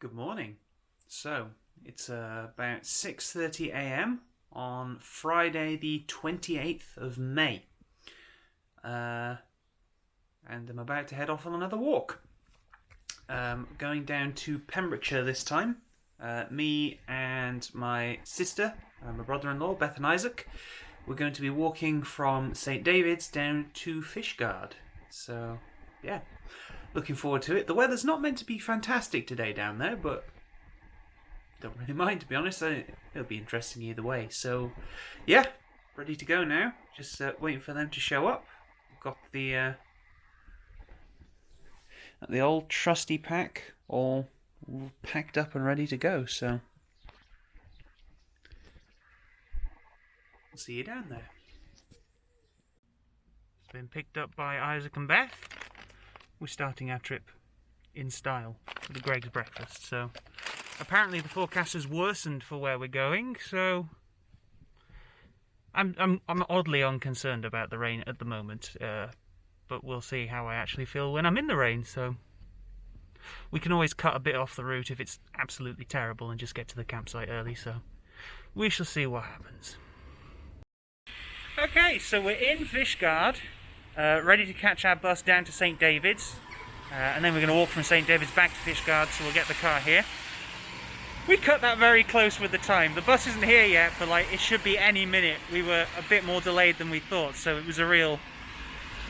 Good morning. So, it's about 6:30 a.m. on Friday the 28th of May. And I'm about to head off on another walk. Going down to Pembrokeshire this time. Me and my sister, my brother-in-law, Beth and Isaac, we're going to be walking from St David's down to Fishguard. So, yeah. Looking forward to it. The weather's not meant to be fantastic today down there, but don't really mind, to be honest. It'll be interesting either way. So, yeah, ready to go now. Just waiting for them to show up. Got the old trusty pack all packed up and ready to go. So, I'll see you down there. It's been picked up by Isaac and Beth. We're starting our trip in style for the Greg's breakfast. So apparently the forecast has worsened for where we're going, so I'm oddly unconcerned about the rain at the moment, but we'll see how I actually feel when I'm in the rain. So we can always cut a bit off the route if it's absolutely terrible and just get to the campsite early, so we shall see what happens. Okay, so we're in Fishguard. Ready to catch our bus down to St David's, and then we're going to walk from St David's back to Fishguard, so we'll get the car here. We cut that very close with the time. The bus isn't here yet, but it should be any minute. We were a bit more delayed than we thought, so it was a real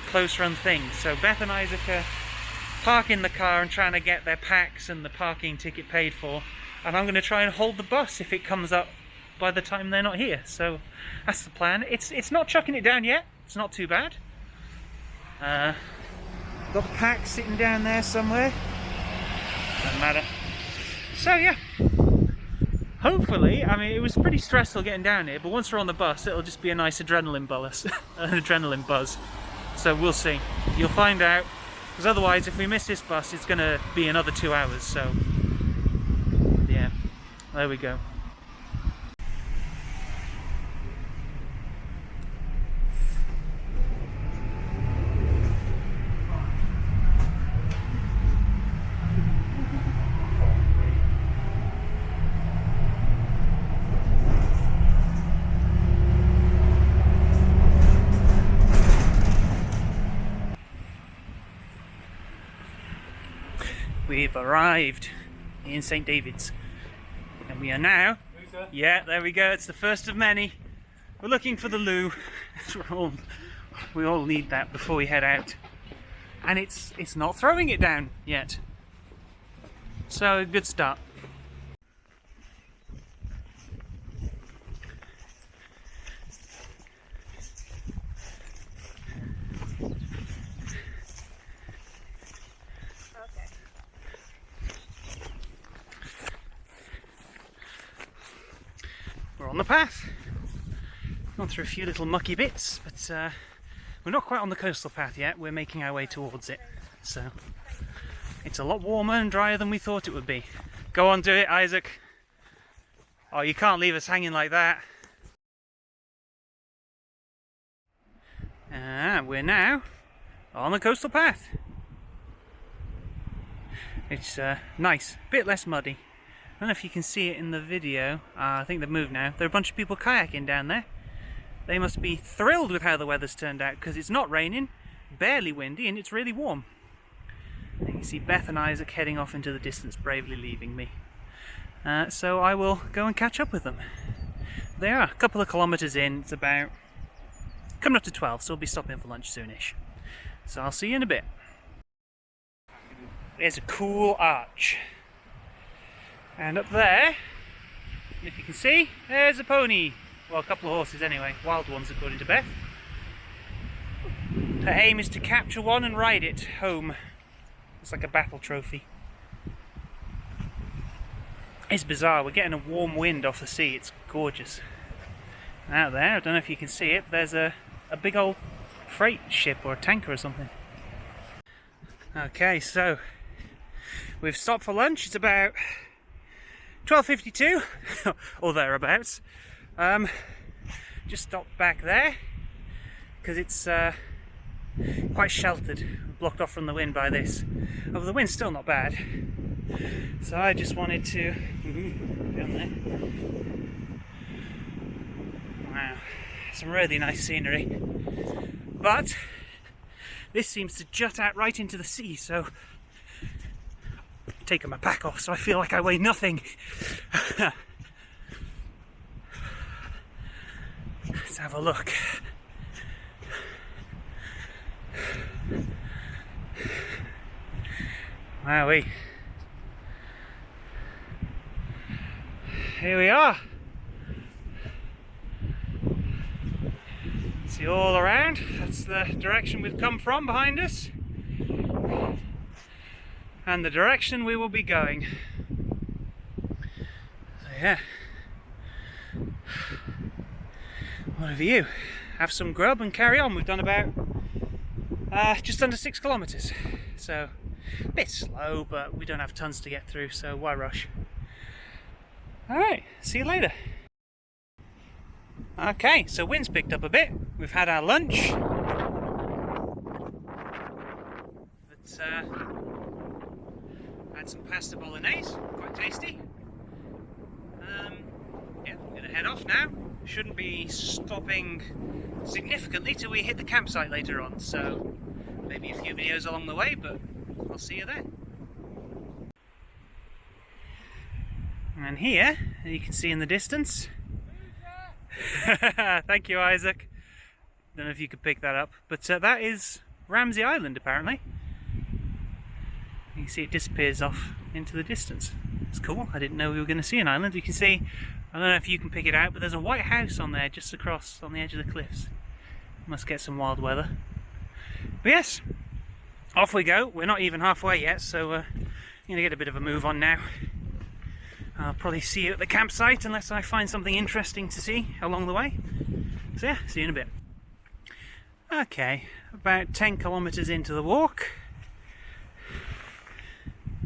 close run thing. So Beth and Isaac are parking the car and trying to get their packs and the parking ticket paid for, and I'm going to try and hold the bus if it comes up by the time they're not here. So that's the plan. It's not chucking it down yet. It's not too bad. Got the pack sitting down there somewhere. Doesn't matter. So yeah, hopefully, I mean, it was pretty stressful getting down here, but once we're on the bus, it'll just be a nice adrenaline buzz. So we'll see. You'll find out, because otherwise, if we miss this bus, it's going to be another 2 hours. So yeah, there we go. We've arrived in St David's, and we are now, yeah, there we go, it's the first of many. We're looking for the loo. We all need that before we head out, and it's not throwing it down yet, so a good start. We're on the path. Gone through a few little mucky bits, but we're not quite on the coastal path yet. We're making our way towards it. So it's a lot warmer and drier than we thought it would be. Go on, do it, Isaac. Oh, you can't leave us hanging like that. We're now on the coastal path. It's nice, a bit less muddy. I don't know if you can see it in the video. I think they've moved now. There are a bunch of people kayaking down there. They must be thrilled with how the weather's turned out, because it's not raining, barely windy, and it's really warm. And you can see Beth and Isaac heading off into the distance, bravely leaving me. So I will go and catch up with them. They are a couple of kilometres in. It's about coming up to 12, so we'll be stopping for lunch soonish. So I'll see you in a bit. There's a cool arch. And up there, if you can see, there's a pony. Well, a couple of horses anyway, wild ones according to Beth. Her aim is to capture one and ride it home. It's like a battle trophy. It's bizarre, we're getting a warm wind off the sea, it's gorgeous. And out there, I don't know if you can see it, there's a big old freight ship or a tanker or something. Okay, so we've stopped for lunch. It's about 12:52 or thereabouts. Just stopped back there because it's quite sheltered, blocked off from the wind by this. Oh, the wind's still not bad. So I just wanted to down there. Wow, some really nice scenery. But this seems to jut out right into the sea, so I've taken my pack off so I feel like I weigh nothing. Let's have a look. Wowee. Here we are. See all around. That's the direction we've come from behind us. And the direction we will be going. So yeah. What a view. Have some grub and carry on. We've done about just under 6 kilometres. So a bit slow, but we don't have tons to get through, so why rush? Alright, see you later. Okay, so wind's picked up a bit. We've had our lunch. But, had some pasta bolognese, quite tasty. Yeah, I'm going to head off now. Shouldn't be stopping significantly till we hit the campsite later on, so maybe a few videos along the way, but I'll see you then. And here, you can see in the distance. Thank you, Isaac. Don't know if you could pick that up, but that is Ramsey Island, apparently. You can see it disappears off into the distance. It's cool. I didn't know we were going to see an island. You can see, I don't know if you can pick it out, but there's a white house on there just across on the edge of the cliffs. Must get some wild weather. But yes, off we go. We're not even halfway yet, so I'm going to get a bit of a move on now. I'll probably see you at the campsite unless I find something interesting to see along the way. So yeah, see you in a bit. Okay, about 10 kilometres into the walk.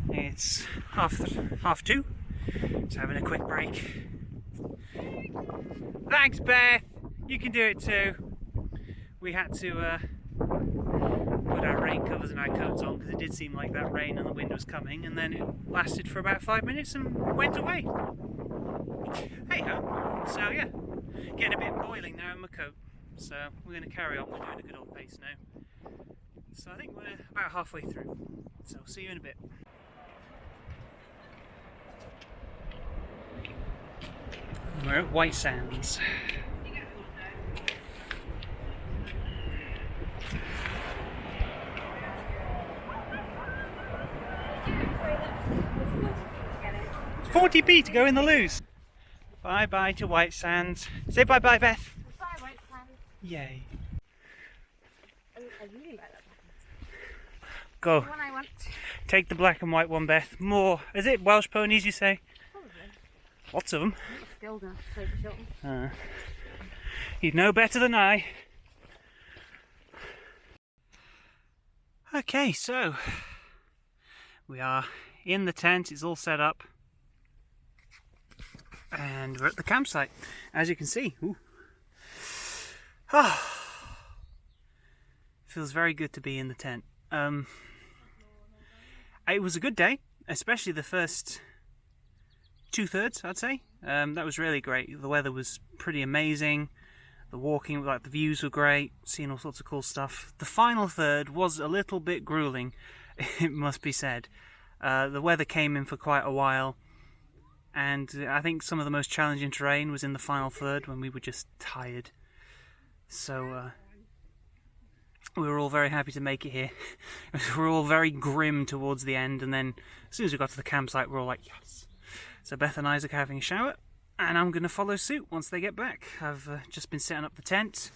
It's half two. Just having a quick break. Thanks, Beth. You can do it too. We had to put our rain covers and our coats on because it did seem like that rain and the wind was coming, and then it lasted for about 5 minutes and went away. Hey ho. So yeah, getting a bit boiling now in my coat. So we're going to carry on. We're doing a good old pace now. So I think we're about halfway through. So I'll see you in a bit. We're at White Sands. It's 40p to go in the loos. Bye bye to White Sands. Say bye bye, Beth. Bye, White Sands. Yay. I really like that one. Go. The one I want. Take the black and white one, Beth. More. Is it Welsh ponies, you say? Probably. Lots of them. I'm not skilled enough to take a shot. You'd know better than I. Okay, so we are in the tent. It's all set up. And we're at the campsite, as you can see. Ooh. Feels very good to be in the tent. It was a good day, especially the first 2/3, I'd say. That was really great. The weather was pretty amazing. The walking, like the views were great. Seeing all sorts of cool stuff. The final third was a little bit grueling, it must be said. The weather came in for quite a while. And I think some of the most challenging terrain was in the final third when we were just tired. So we were all very happy to make it here. We were all very grim towards the end, and then as soon as we got to the campsite, we were all like, yes. So Beth and Isaac are having a shower, and I'm going to follow suit once they get back. I've just been setting up the tent.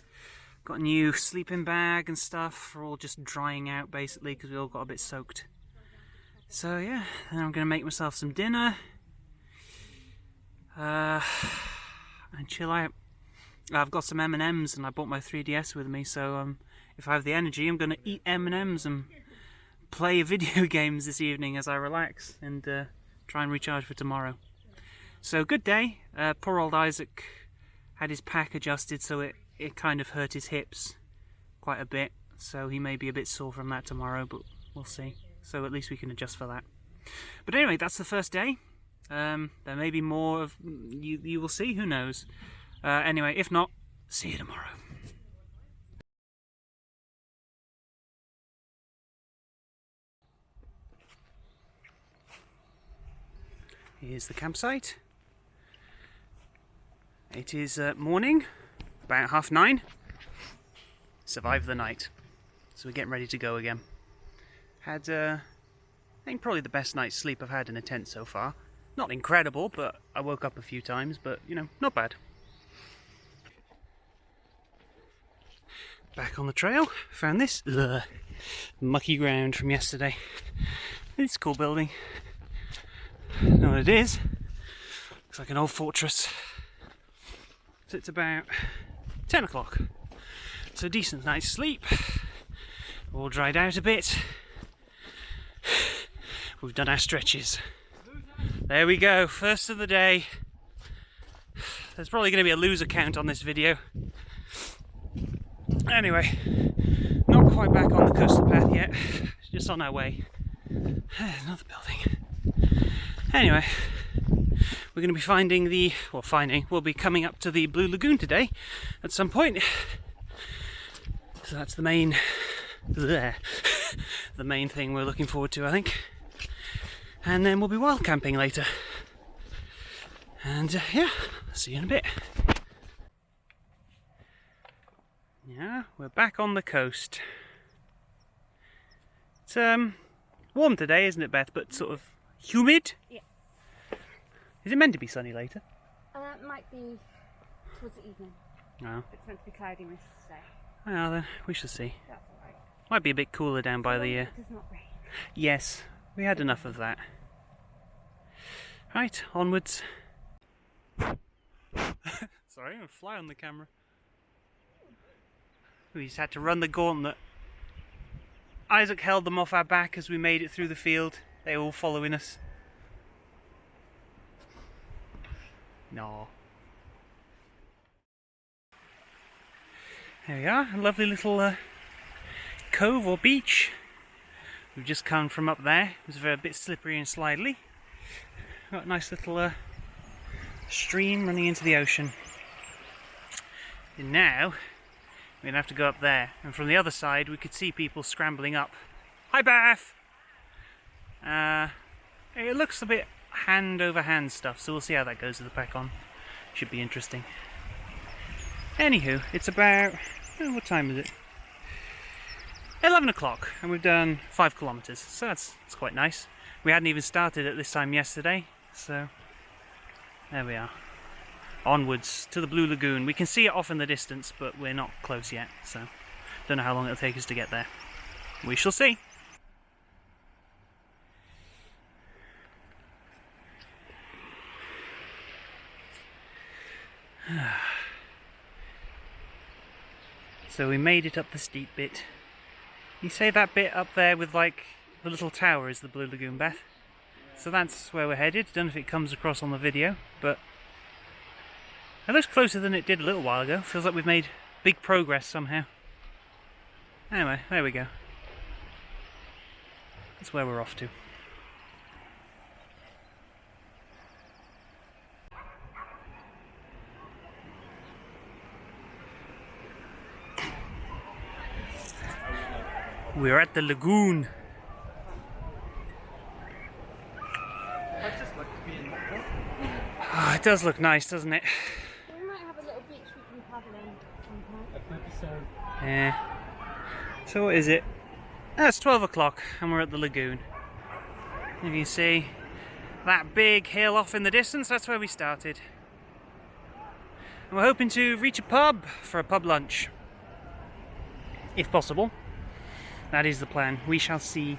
Got a new sleeping bag and stuff. We're all just drying out basically because we all got a bit soaked. So yeah, then I'm going to make myself some dinner. And chill out. I've got some M&Ms and I brought my 3DS with me, so if I have the energy, I'm going to eat M&Ms and play video games this evening as I relax and try and recharge for tomorrow. So good day. Poor old Isaac had his pack adjusted, so it kind of hurt his hips quite a bit, so he may be a bit sore from that tomorrow, but we'll see. So at least we can adjust for that. But anyway, that's the first day. There may be more of you will see, who knows. Anyway, if not, see you tomorrow. Here's the campsite. It is morning, about 9:30. Survived the night, so we're getting ready to go again. Had, I think, probably the best night's sleep I've had in a tent so far. Not incredible, but I woke up a few times, but, you know, not bad. Back on the trail, found this mucky ground from yesterday. It's a cool building. Don't know what it is. Looks like an old fortress. So it's about 10 o'clock. So a decent night's sleep. All dried out a bit. We've done our stretches. There we go, first of the day. There's probably going to be a loser count on this video. Anyway, not quite back on the coastal path yet. Just on our way. Another building. Anyway, we're going to be we'll be coming up to the Blue Lagoon today at some point. So that's the main thing we're looking forward to, I think. And then we'll be wild camping later. And yeah, see you in a bit. Yeah, we're back on the coast. It's warm today, isn't it, Beth? But sort of humid? Yeah. Is it meant to be sunny later? It might be towards the evening. No. It's meant to be cloudy most of the day. Well, then we shall see. That's alright. Might be a bit cooler down by the... It does not rain. Yes, we had enough of that. Right, onwards. Sorry, I'm going to fly on the camera. We just had to run the gauntlet. Isaac held them off our back as we made it through the field. They were all following us. No. There we are, a lovely little cove or beach. We've just come from up there. It was a bit slippery and slidely. Got a nice little stream running into the ocean. And now we're going to have to go up there. And from the other side we could see people scrambling up. Hi, Beth! It looks a bit hand over hand stuff, so we'll see how that goes with the pack on. Should be interesting. Anywho, it's about... what time is it? 11 o'clock, and we've done 5 kilometres, so that's quite nice. We hadn't even started at this time yesterday, so there we are. Onwards to the Blue Lagoon. We can see it off in the distance, but we're not close yet, so don't know how long it'll take us to get there. We shall see. So we made it up the steep bit. You say that bit up there with like the little tower is the Blue Lagoon, Beth? So that's where we're headed. Don't know if it comes across on the video, but it looks closer than it did a little while ago. Feels like we've made big progress somehow. Anyway, there we go. That's where we're off to. We're at the lagoon. Oh, it does look nice, doesn't it? We might have a little beach we can paddle in sometime. Yeah. So what is it? Oh, it's 12 o'clock and we're at the lagoon. If you can see that big hill off in the distance, that's where we started. And we're hoping to reach a pub for a pub lunch. If possible. That is the plan. We shall see.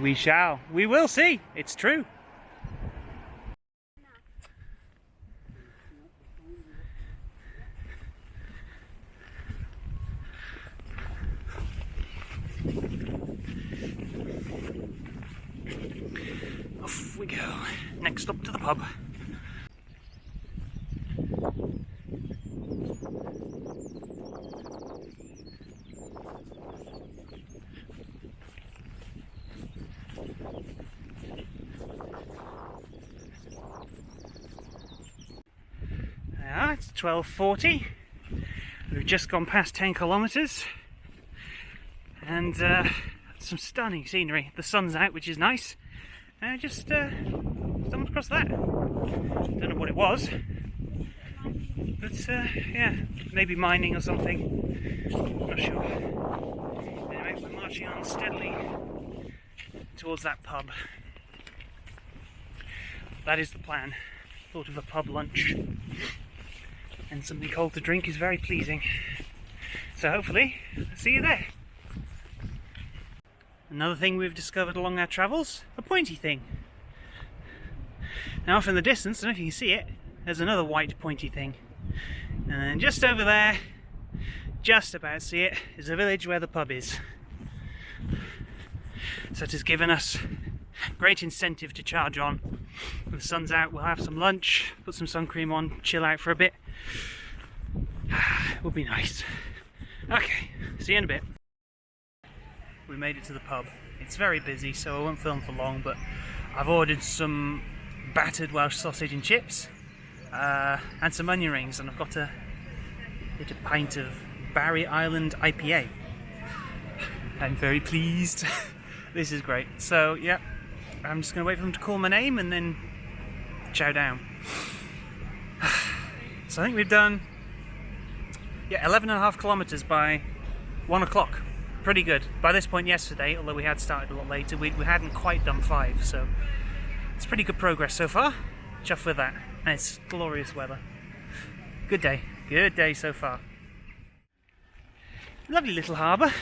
We shall. We will see. It's true. Off we go. Next stop to the pub. 12:40. We've just gone past 10 kilometres and some stunning scenery. The sun's out, which is nice. And I just stumbled across that. Don't know what it was, but yeah, maybe mining or something. Not sure. Anyway, we're marching on steadily towards that pub. That is the plan. Thought of a pub lunch, and something cold to drink is very pleasing. So hopefully, I'll see you there. Another thing we've discovered along our travels, a pointy thing. Now off in the distance, I don't know if you can see it, there's another white pointy thing. And then just over there, just about see it, is a village where the pub is. So it has given us great incentive to charge on. When the sun's out, we'll have some lunch, put some sun cream on, chill out for a bit. It will be nice. Okay, see you in a bit. We made it to the pub. It's very busy, so I won't film for long, but I've ordered some battered Welsh sausage and chips and some onion rings, and I've got a pint of Barry Island IPA. I'm very pleased. This is great. So yeah, I'm just going to wait for them to call my name and then chow down. So I think we've done 11.5 kilometres by 1 o'clock. Pretty good. By this point yesterday, although we had started a lot later, we hadn't quite done 5, so it's pretty good progress so far. Chuffed with that. And it's glorious weather. Good day so far. Lovely little harbour.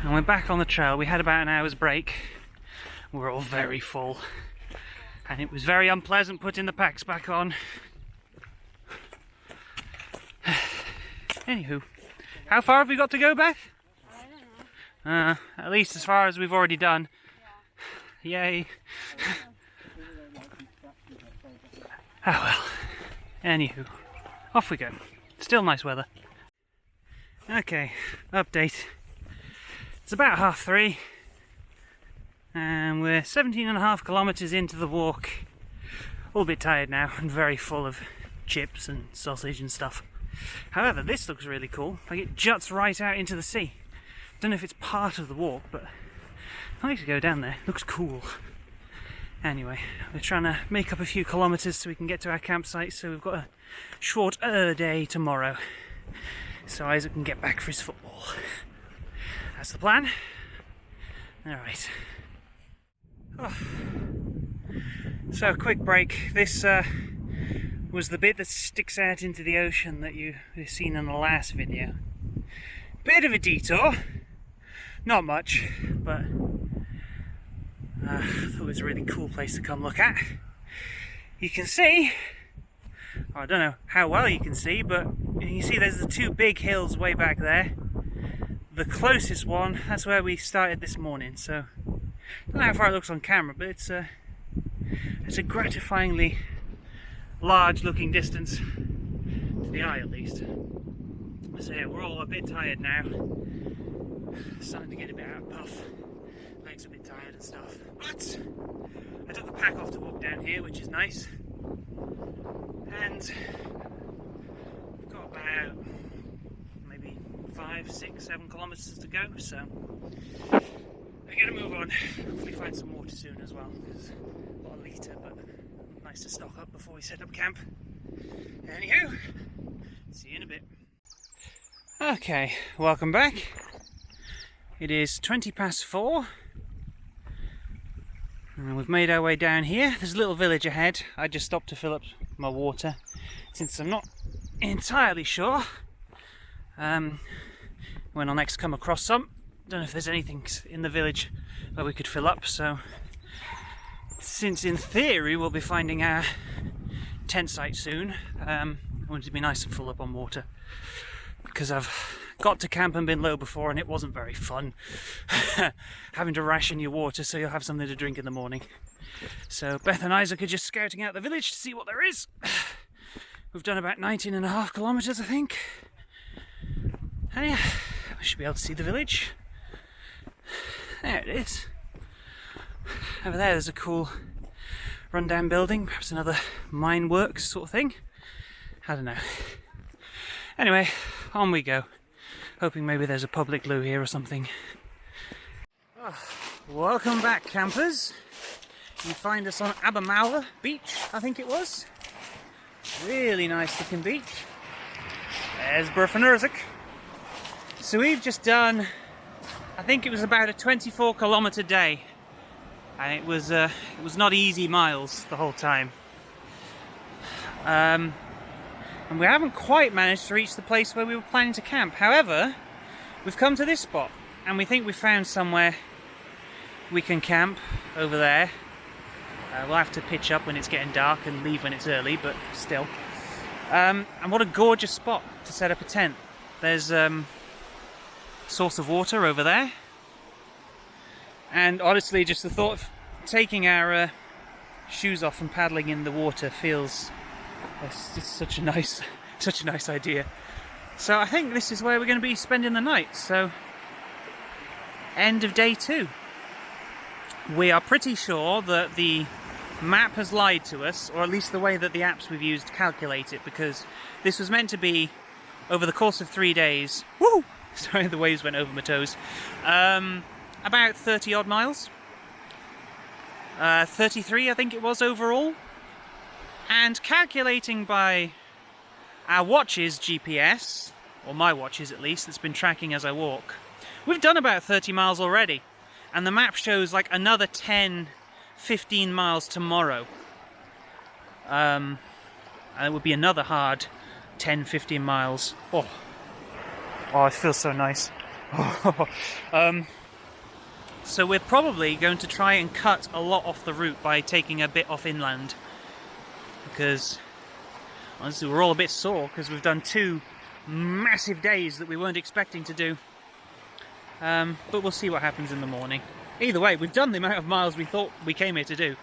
And we're back on the trail. We had about an hour's break. We're all very full. And it was very unpleasant putting the packs back on. Anywho. How far have we got to go, Beth? I don't know. At least as far as we've already done. Yeah. Yay. Oh well. Anywho, off we go. Still nice weather. Okay, update. It's about 3:30 and we're 17.5 kilometres into the walk. All a bit tired now and very full of chips and sausage and stuff. However, this looks really cool. Like it juts right out into the sea. Don't know if it's part of the walk, but I like to go down there. Looks cool. Anyway, we're trying to make up a few kilometres so we can get to our campsite, so we've got a shorter day tomorrow. So Isaac can get back for his football. That's the plan. Alright. Oh. So, quick break. This was the bit that sticks out into the ocean that you've seen in the last video. Bit of a detour, not much, but I thought it was a really cool place to come look at. You can see, I don't know how well you can see, but you can see there's the 2 big hills way back there. The closest one, that's where we started this morning, so I don't know how far it looks on camera, but it's a gratifyingly large looking distance, to the eye at least. So yeah, we're all a bit tired now. Starting to get a bit out of puff. Legs a bit tired and stuff. But I took the pack off to walk down here, which is nice. And we've got about maybe 5, 6, 7 kilometres to go, so we're going to move on. Hopefully find some water soon as well, because a lot of litre, but nice to stock up before we set up camp. Anywho, see you in a bit. Okay, welcome back. It is 4:20 and we've made our way down here. There's a little village ahead. I just stopped to fill up my water since I'm not entirely sure when I'll next come across some. Don't know if there's anything in the village where we could fill up, so since in theory we'll be finding our tent site soon, I wanted to be nice and full up on water, because I've got to camp and been low before and it wasn't very fun having to ration your water so you'll have something to drink in the morning. So Beth and Isaac are just scouting out the village to see what there is. We've done about 19.5 kilometres, I think. And yeah, we should be able to see the village. There it is. Over there there's a cool rundown building, perhaps another mine works sort of thing. I don't know. Anyway, on we go. Hoping maybe there's a public loo here or something. Oh, welcome back, campers. You find us on Abermawr Beach, I think it was. Really nice looking beach. There's Burfenerzik. So we've just done, I think it was about a 24-kilometre day. And it was not easy miles the whole time. And we haven't quite managed to reach the place where we were planning to camp. However, we've come to this spot and we think we've found somewhere we can camp over there. We'll have to pitch up when it's getting dark and leave when it's early, but still. And what a gorgeous spot to set up a tent. There's a source of water over there. And honestly, just the thought of taking our shoes off and paddling in the water feels it's such a nice idea. So I think this is where we're going to be spending the night. So, end of day 2. We are pretty sure that the map has lied to us, or at least the way that the apps we've used calculate it, because this was meant to be over the course of 3 days. Woo! Sorry, the waves went over my toes. About 30 odd miles. 33 I think it was overall. And calculating by our watch's GPS, or my watch's at least, that's been tracking as I walk, we've done about 30 miles already. And the map shows like another 10, 15 miles tomorrow. And it would be another hard 10, 15 miles. Oh, it feels so nice. So we're probably going to try and cut a lot off the route by taking a bit off inland. Because, honestly, we're all a bit sore because we've done 2 massive days that we weren't expecting to do. But we'll see what happens in the morning. Either way, we've done the amount of miles we thought we came here to do.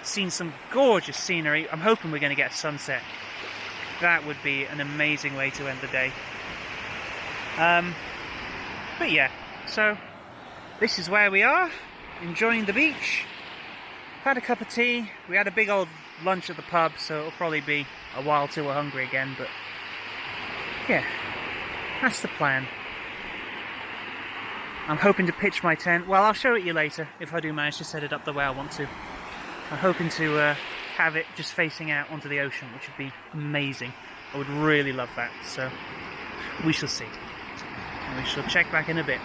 Seen some gorgeous scenery. I'm hoping we're going to get a sunset. That would be an amazing way to end the day. But yeah, so this is where we are, enjoying the beach. Had a cup of tea. We had a big old lunch at the pub, so it'll probably be a while till we're hungry again, but yeah, that's the plan. I'm hoping to pitch my tent. Well, I'll show it you later if I do manage to set it up the way I want to. I'm hoping to have it just facing out onto the ocean, which would be amazing. I would really love that, so we shall see. And we shall check back in a bit.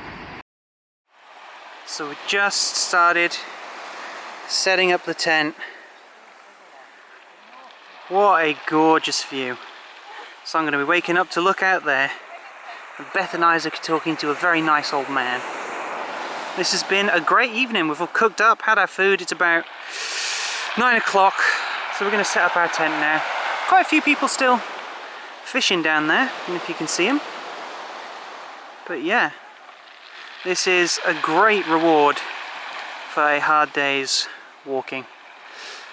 So we just started setting up the tent. What a gorgeous view. So I'm going to be waking up to look out there. And Beth and Isaac are talking to a very nice old man. This has been a great evening. We've all cooked up, had our food. It's about 9 o'clock. So we're going to set up our tent now. Quite a few people still fishing down there. I don't know if you can see them. But yeah, this is a great reward for a hard day's walking.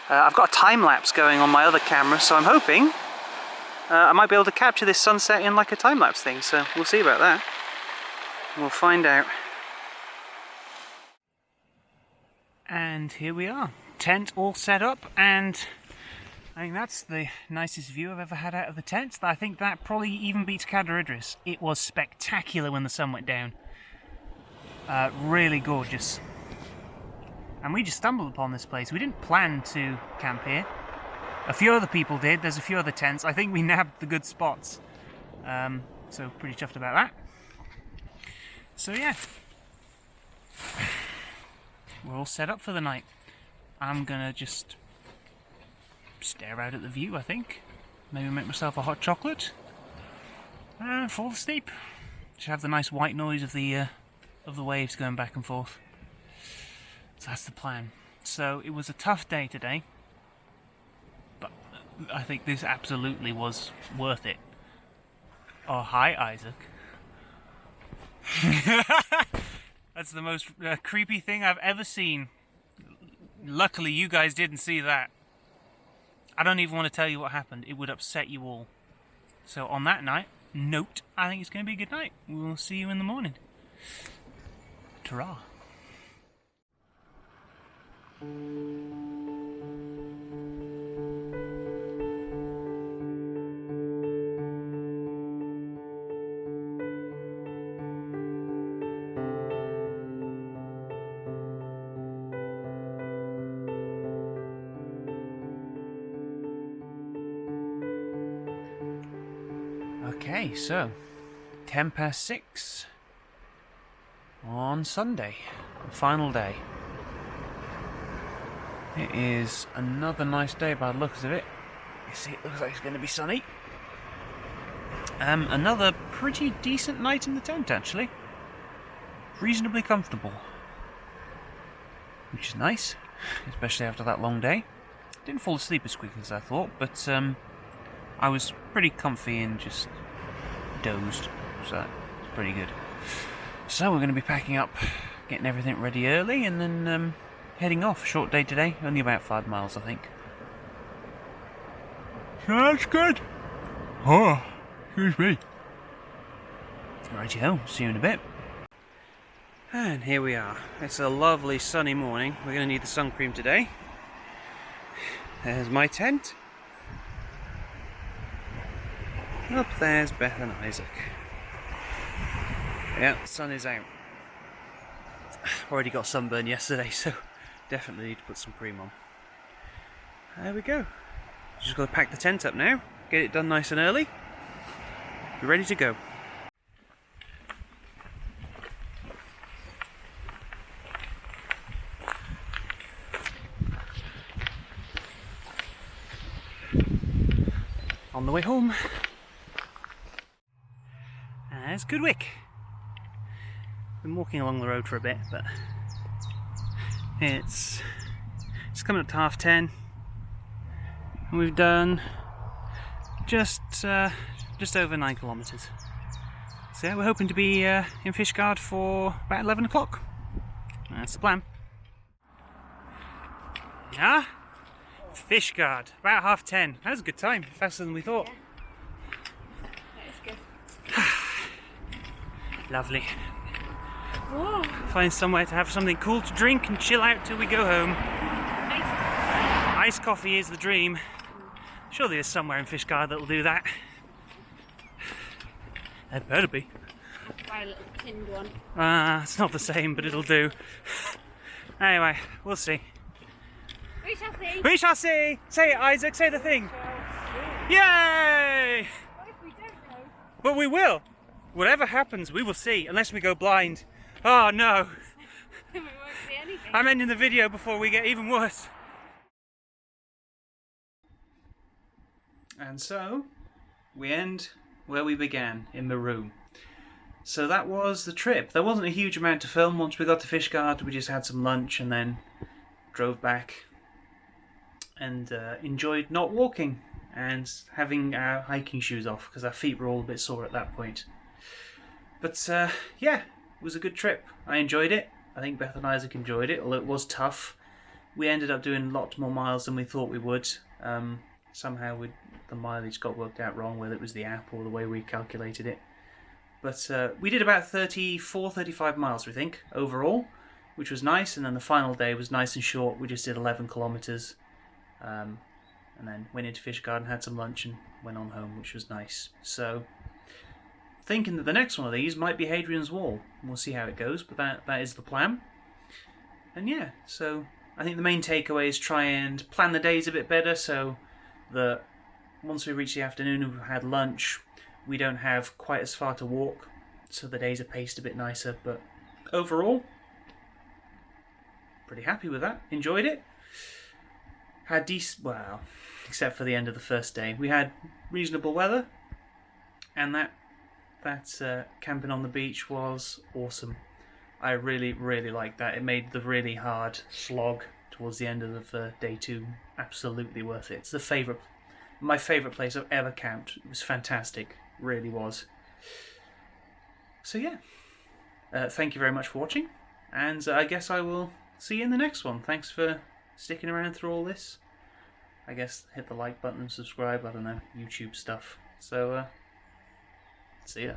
I've got a time lapse going on my other camera, so I'm hoping I might be able to capture this sunset in like a time lapse thing, so we'll see about that. We'll find out. And here we are, tent all set up, and I think that's the nicest view I've ever had out of the tent. I think that probably even beats Cadair Idris. It was spectacular when the sun went down. Really gorgeous. And we just stumbled upon this place. We didn't plan to camp here. A few other people did. There's a few other tents. I think we nabbed the good spots. So pretty chuffed about that. So yeah. We're all set up for the night. I'm gonna just stare out at the view, I think. Maybe make myself a hot chocolate. And fall asleep. Just have the nice white noise of the waves going back and forth. So that's the plan. So it was a tough day today, but I think this absolutely was worth it. Oh, hi, Isaac. That's the most creepy thing I've ever seen. Luckily, you guys didn't see that. I don't even want to tell you what happened. It would upset you all. So on that note, I think it's going to be a good night. We'll see you in the morning. Ta-ra. Okay, so 6:10 on Sunday, the final day. It is another nice day by the looks of it. You see, it looks like it's going to be sunny. Another pretty decent night in the tent, actually. Reasonably comfortable, which is nice, especially after that long day. Didn't fall asleep as quick as I thought, but I was pretty comfy and just dozed, so that's pretty good. So we're going to be packing up, getting everything ready early, and then heading off. Short day today, only about 5 miles, I think. So that's good. Oh, excuse me. Righty-ho, see you in a bit. And here we are. It's a lovely sunny morning. We're going to need the sun cream today. There's my tent. Up there's Beth and Isaac. Yeah, the sun is out. Already got sunburn yesterday, so definitely need to put some cream on. There we go. Just got to pack the tent up now, get it done nice and early. Be ready to go. On the way home. There's Goodwick. Been walking along the road for a bit, but it's coming up to 10:30, and we've done just over 9 kilometres. So yeah, we're hoping to be in Fishguard for about 11 o'clock. That's the plan. Yeah, Fishguard, about 10:30. That was a good time, faster than we thought. Yeah. That is good. Lovely. Whoa. Find somewhere to have something cool to drink and chill out till we go home. Iced coffee is the dream. Surely there's somewhere in Fishguard that'll do that. There better be. I'll buy a little tinned one. It's not the same, but it'll do. Anyway, we'll see. We shall see. We shall see! Say it, Isaac, say the thing. Yay! What if we don't know? But we will. Whatever happens, we will see, unless we go blind. Oh no! We won't see anything. I'm ending the video before we get even worse. And so, we end where we began, in the room. So that was the trip. There wasn't a huge amount to film. Once we got to Fishguard, we just had some lunch and then drove back and enjoyed not walking and having our hiking shoes off because our feet were all a bit sore at that point. But yeah, it was a good trip. I enjoyed it. I think Beth and Isaac enjoyed it, although it was tough. We ended up doing lots more miles than we thought we would. Somehow the mileage got worked out wrong, whether it was the app or the way we calculated it. But we did about 35 miles, we think, overall, which was nice. And then the final day was nice and short. We just did 11 kilometres. And then went into Fishguard and had some lunch and went on home, which was nice. So, thinking that the next one of these might be Hadrian's Wall. We'll see how it goes, but that is the plan. And yeah, so I think the main takeaway is try and plan the days a bit better so that once we reach the afternoon and we've had lunch, we don't have quite as far to walk, so the days are paced a bit nicer. But overall, pretty happy with that. Enjoyed it. Had well, except for the end of the first day, we had reasonable weather, and that camping on the beach was awesome. I really, really liked that. It made the really hard slog towards the end of day 2 absolutely worth it. It's my favourite place I've ever camped. It was fantastic, really was. So yeah, thank you very much for watching, and I guess I will see you in the next one. Thanks for sticking around through all this. I guess hit the like button and subscribe. I don't know, YouTube stuff. So see ya.